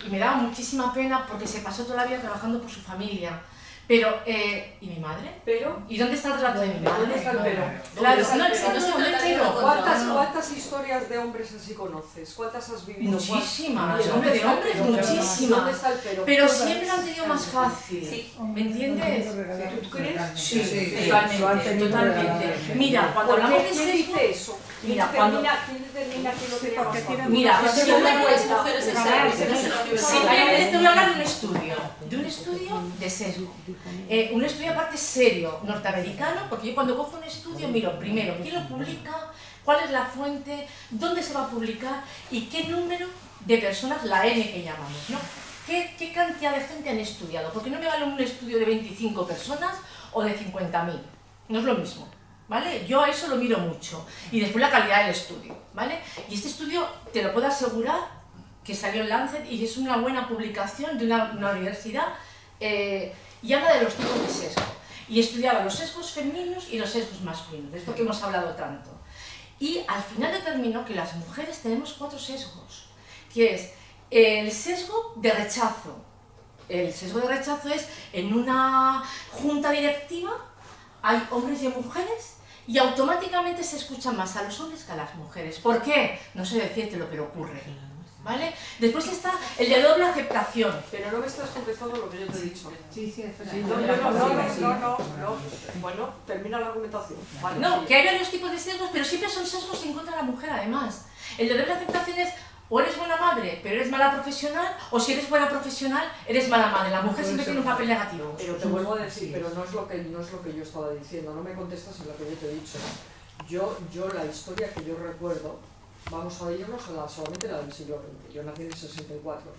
me daba muchísima pena porque se pasó toda la vida trabajando por su familia. Pero, ¿y mi madre? ¿Y dónde está el relato de mi madre? ¿Dónde está el pero? Claro, no, ¿Cuántas historias de hombres así conoces? ¿Cuántas has vivido? Muchísimas, de hombres muchísimas. ¿Dónde está el pero? Pero siempre lo han tenido más fácil. ¿Me entiendes? ¿Tú crees? Sí, totalmente. Mira, cuando hablamos de sexo... eso? Mira, cuando... Mira, te voy a hablar de un estudio de sesgo. Un estudio aparte serio, norteamericano, porque yo cuando cojo un estudio miro primero quién lo publica, cuál es la fuente, dónde se va a publicar y qué número de personas, la N que llamamos, ¿no? ¿Qué cantidad de gente han estudiado? Porque no me vale un estudio de 25 personas o de 50.000, no es lo mismo. ¿Vale? Yo a eso lo miro mucho. Y después la calidad del estudio, ¿vale? Y este estudio, te lo puedo asegurar, que salió en Lancet y es una buena publicación de una universidad y habla de los tipos de sesgo. Y estudiaba los sesgos femeninos y los sesgos masculinos, de esto que hemos hablado tanto. Y al final determinó que las mujeres tenemos 4 sesgos, que es el sesgo de rechazo. El sesgo de rechazo es en una junta directiva hay hombres y mujeres y automáticamente se escucha más a los hombres que a las mujeres. ¿Por qué? No sé decírtelo, pero ocurre. ¿Vale? Después está el de doble aceptación. Pero no me estás contestando lo que yo te he dicho. Sí, espera. No. Bueno, termina la argumentación. Vale, No, sí. que hay varios tipos de sesgos, pero siempre son sesgos en contra de la mujer, además. El de doble aceptación es o eres buena madre, pero eres mala profesional, o si eres buena profesional, eres mala madre. La mujer siempre tiene un papel negativo. Pero te vuelvo a decir, pero no es lo que yo estaba diciendo, no me contestas en lo que yo te he dicho. Yo la historia que yo recuerdo, vamos a irnos a solamente la del siglo XX, yo nací en el 64.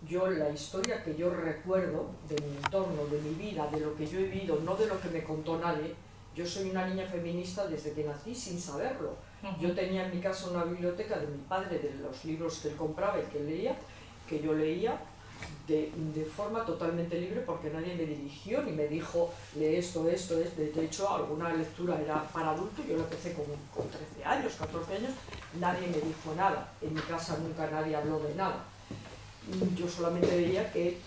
Yo la historia que yo recuerdo de mi entorno, de mi vida, de lo que yo he vivido, no de lo que me contó nadie, yo soy una niña feminista desde que nací sin saberlo. Yo tenía en mi casa una biblioteca de mi padre, de los libros que él compraba y que él leía, que yo leía de forma totalmente libre porque nadie me dirigió ni me dijo lee esto. De hecho, alguna lectura era para adultos, yo lo empecé con 13 años, 14 años, nadie me dijo nada. En mi casa nunca nadie habló de nada. Yo solamente veía que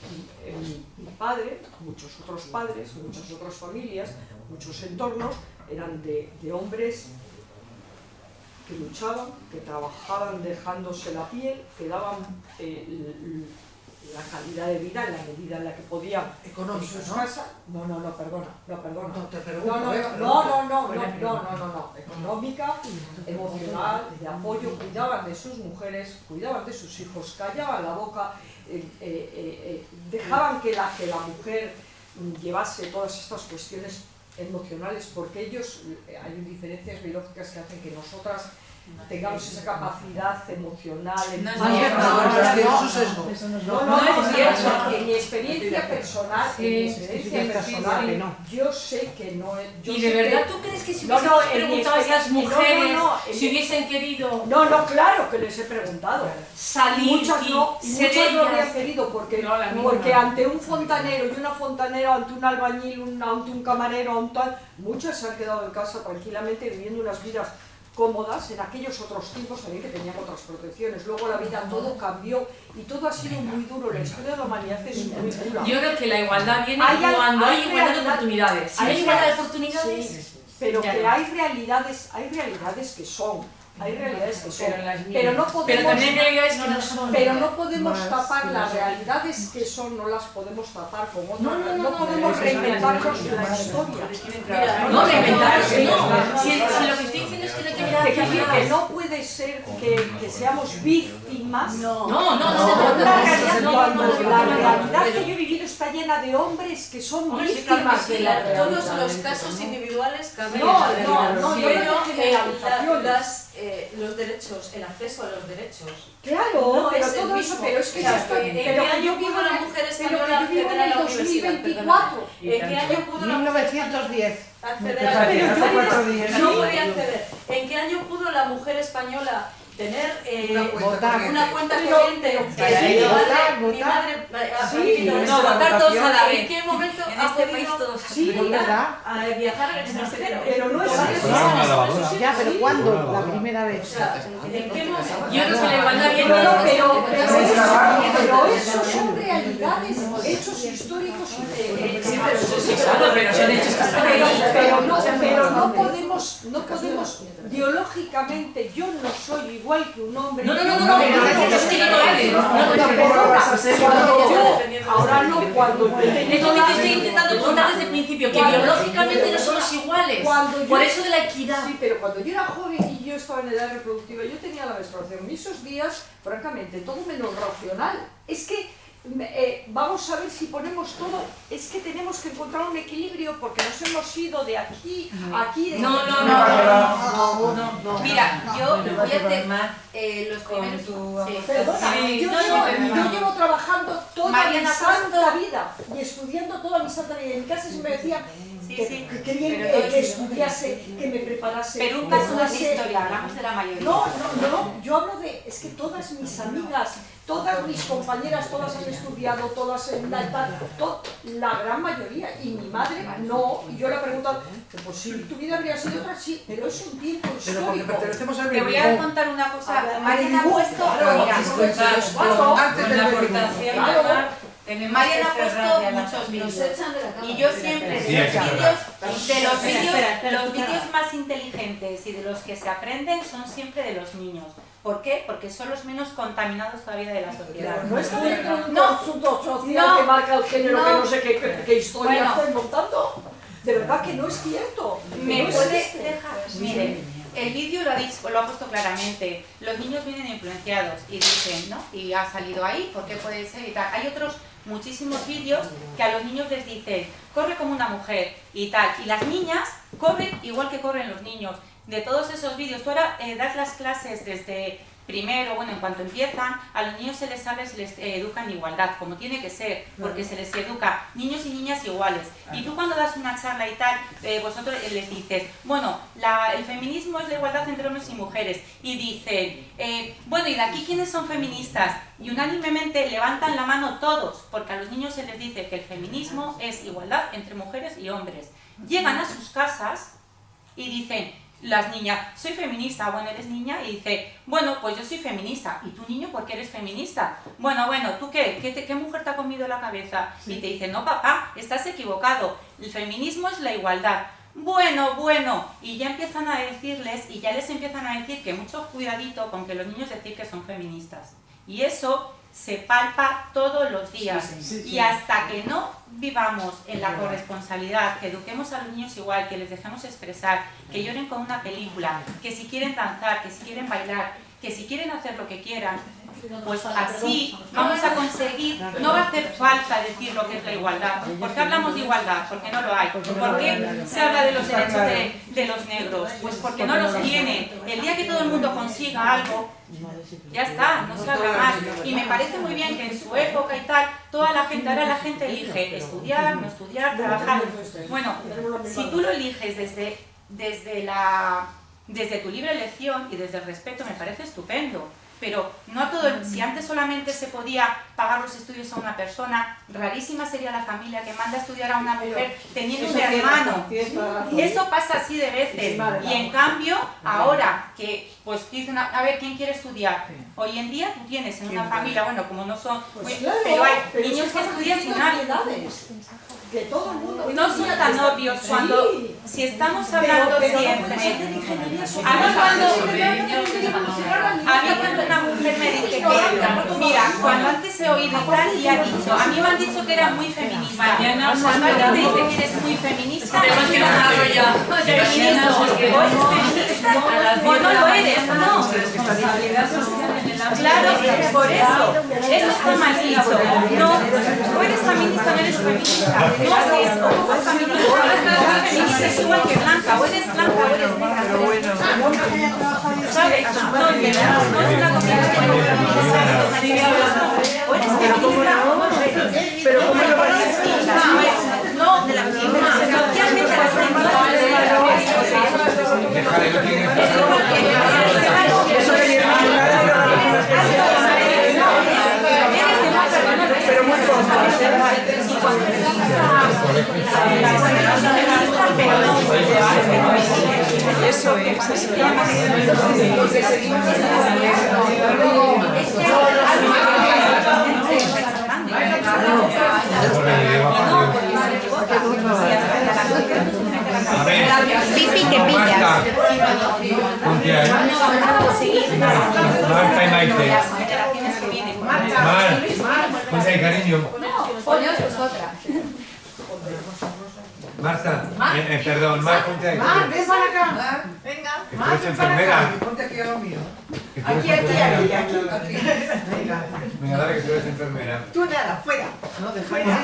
mi padre, muchos otros padres, muchas otras familias, muchos entornos eran de hombres que luchaban, que trabajaban dejándose la piel, que daban la calidad de vida en la medida en la que podían económica, en sus ¿no? casas. Perdona. No, te pregunto, No, económica, emocional, de apoyo, cuidaban de sus mujeres, cuidaban de sus hijos, callaban la boca, dejaban que la mujer llevase todas estas cuestiones emocionales, porque ellos, hay diferencias biológicas que hacen que nosotras tengamos esa capacidad emocional. No es cierto. En mi experiencia personal, yo sé que no es... ¿Y de verdad tú crees que si hubiésemos preguntado a esas mujeres si hubiesen querido... No, claro que les he preguntado. Salir muchas no habrían querido porque ante un fontanero y una fontanera, ante un albañil, ante un camarero, muchas se han quedado en casa tranquilamente viviendo unas vidas cómodas en aquellos otros tiempos también que tenían otras protecciones. Luego la vida todo cambió y todo ha sido muy duro. La historia de la humanidad es muy dura. Yo creo que la igualdad viene cuando hay igualdad de oportunidades. Si hay igualdad de oportunidades... Sí, pero que hay realidades que son. Pero no podemos, pero también hay realidades que no son. Pero no podemos tapar las realidades que son, no las podemos tapar con otras. No podemos reinventarnos la historia. No reinventarnos, no. Si lo que estoy diciendo es que no hay que mirar hacia atrás. Que no puede ser que seamos víctimas. No. La realidad que yo he vivido está llena de hombres que son víctimas de la realidad. Todos los casos individuales caben los derechos, el acceso a los derechos. Claro, pero todo eso, pero es que ¿en qué año pudo la mujer española acceder a la universidad? ¿En qué año pudo la mujer 1910. acceder a la universidad? No podía acceder. ¿En qué año pudo la mujer española tener una cuenta corriente? Mi madre votar todos a la vez. ¿En qué momento ha podido viajar al extranjero? Pero no es eso. Ya, pero ¿cuándo? La primera vez. ¿En qué momento? Yo no sé la igualdad bien. Pero eso son realidades, hechos históricos. Pero son hechos que están ahí. Pero no podemos, biológicamente, yo no soy igual que un hombre. No, es que no eres. Ahora no, cuando yo es lo que te estoy intentando contar desde el principio, que biológicamente no somos iguales. Por eso de la equidad. Sí, pero cuando yo era joven y yo estaba en edad reproductiva, yo tenía la menstruación. Y esos días, francamente, todo menos racional. Es que vamos a ver si ponemos todo, es que tenemos que encontrar un equilibrio porque nos hemos ido de aquí a aquí. No. Mira, yo voy a hacer los primeros... Perdona, yo llevo trabajando toda mi santa vida y estudiando toda mi santa vida. En mi casa siempre me decían que estudiase, que me preparase. Pero un caso de historia, hablamos de la mayoría. No, yo hablo de, es que todas mis amigas, todas mis compañeras, todas han estudiado, todas en la gran mayoría, y mi madre no, y yo le he preguntado, pues si tu vida habría sido otra, sí, pero es un tiempo histórico. Te voy a contar una cosa, Mariana ha puesto, una aportación, Tenemos Marian ha que cerrar ya puesto la muchos vídeos. Nos echan de la cama. Y yo siempre Sí, de es los verdad. los vídeos más inteligentes y de los que se aprenden son siempre de los niños. ¿Por qué? Porque son los menos contaminados todavía de la sociedad. No está dentro de un No. conjunto social No. que marca el género, No. que no sé qué historia Bueno. estás montando. De verdad que no es cierto. ¿Me No puede existe. dejar? Mire, el vídeo lo ha puesto claramente. Los niños vienen influenciados y dicen, ¿no? Y ha salido ahí, ¿por qué puede ser? Y tal. Hay otros muchísimos vídeos que a los niños les dicen, corre como una mujer y tal. Y las niñas corren igual que corren los niños. De todos esos vídeos, tú ahora das las clases desde primero, bueno, en cuanto empiezan, a los niños se les habla y se les educa en igualdad, como tiene que ser, porque se les educa niños y niñas iguales. Y tú cuando das una charla y tal, vosotros les dices, bueno, el feminismo es la igualdad entre hombres y mujeres. Y dicen, bueno, ¿y de aquí quiénes son feministas? Y unánimemente levantan la mano todos, porque a los niños se les dice que el feminismo es igualdad entre mujeres y hombres. Llegan a sus casas y dicen, las niñas, soy feminista, bueno, eres niña, y dice, bueno, pues yo soy feminista. ¿Y tú, niño, por qué eres feminista? Bueno, ¿tú qué? ¿Qué mujer te ha comido la cabeza? Y te dice, no, papá, estás equivocado, el feminismo es la igualdad. Bueno, y ya empiezan a decirles, y ya les empiezan a decir que mucho cuidadito con que los niños decir que son feministas. Y eso se palpa todos los días. Y hasta que no vivamos en la corresponsabilidad, que eduquemos a los niños igual, que les dejemos expresar, que lloren con una película, que si quieren danzar, que si quieren bailar, que si quieren hacer lo que quieran, pues así vamos a conseguir, no va a hacer falta decir lo que es la igualdad. ¿Por qué hablamos de igualdad? Porque no lo hay. ¿Por qué se habla de los derechos de los negros? Pues porque no los tienen. El día que todo el mundo consiga algo, ya está, no se habla más. Y me parece muy bien que en su época y tal, ahora la gente elige estudiar, no estudiar, trabajar. Bueno, si tú lo eliges desde tu libre elección y desde el respeto, me parece estupendo. Pero no a todo, si antes solamente se podía pagar los estudios a una persona, rarísima sería la familia que manda a estudiar a una mujer teniendo un hermano. Y eso pasa así de veces. Y en cambio, ahora que pues dicen, a ver, ¿quién quiere estudiar? Hoy en día tú tienes en una familia, bueno, como no son, pero hay niños que estudian sin nadie. Que todo el mundo no son tan obvios cuando, si estamos hablando siempre, a mí cuando una mujer me dice que, mira, cuando antes he oído tal y ha dicho, a mí me han dicho que era muy feminista, cuando alguien te dice que eres muy feminista, o no lo eres, no. Claro, por eso está mal dicho. No, o eres feminista o no eres feminista. No es eso, o es feminista es igual que blanca, o eres blanca o eres negra. ¿Sabes? No es una combinación de o eres feminista o no eres. Pero ¿cómo lo vas a decir? No, de la misma. Socialmente las pero muy eso es. Pipi que pilla. Marta y Maite. Mar, ponte ahí, cariño. Poneos vosotras. Marta, perdón, Mar, ponte ahí. Mar, ven para acá. Venga. Que tú eres enfermera. Ponte aquí a lo mío. Aquí. Venga, dale, que tú eres enfermera. Tú nada, fuera. No, de fuera.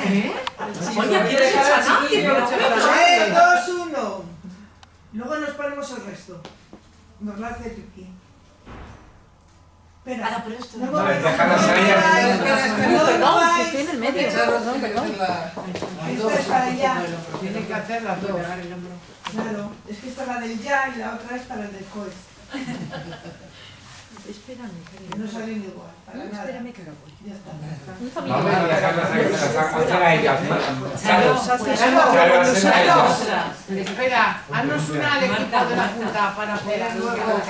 Oye, ¿quieres echar a nadie? 3, 2, 1. Luego nos ponemos el resto. Nos la hace Turquía. Espera. Vale, déjalas a ellas. Perdón, si estoy en el medio. Esta es para el ya. Tienen que hacer las dos. Claro, es que esta es la del ya y la otra es para el del coes. Espérame, No salen igual, para nada. Espérame que lo voy. Ya está. Vamos a dejarlas a hacer a ellas. Espera, haznos una al equipo de la Junta para poder luego.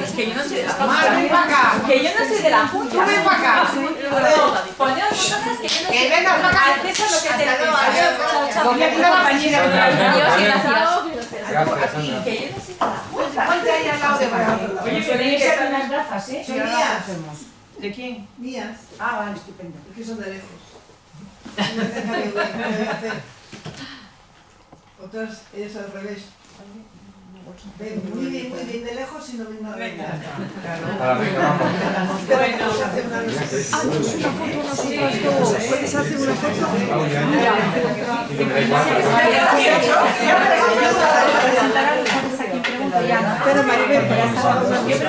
Es que yo no soy de la Mar, ven para acá. Que yo no soy de la Junta. Tú ven para acá. Poneos vosotras que yo no soy Porque aquí la compañera que Gracias. Gracias, Sandra. que yo no sé nada. Ponte ahí al lado de María. Oye, tenéis que hacer unas gafas, ¿eh? Sí, ahora las hacemos. ¿De quién? Mías. Ah, vale, estupendo. Es que son de lejos. Una cerca que voy a hacer. Otras es al revés. Ven muy bien de lejos y no ven nada. Venga, vamos. Bueno, se hace una ¿puedes hacer una foto? Pero Maribel,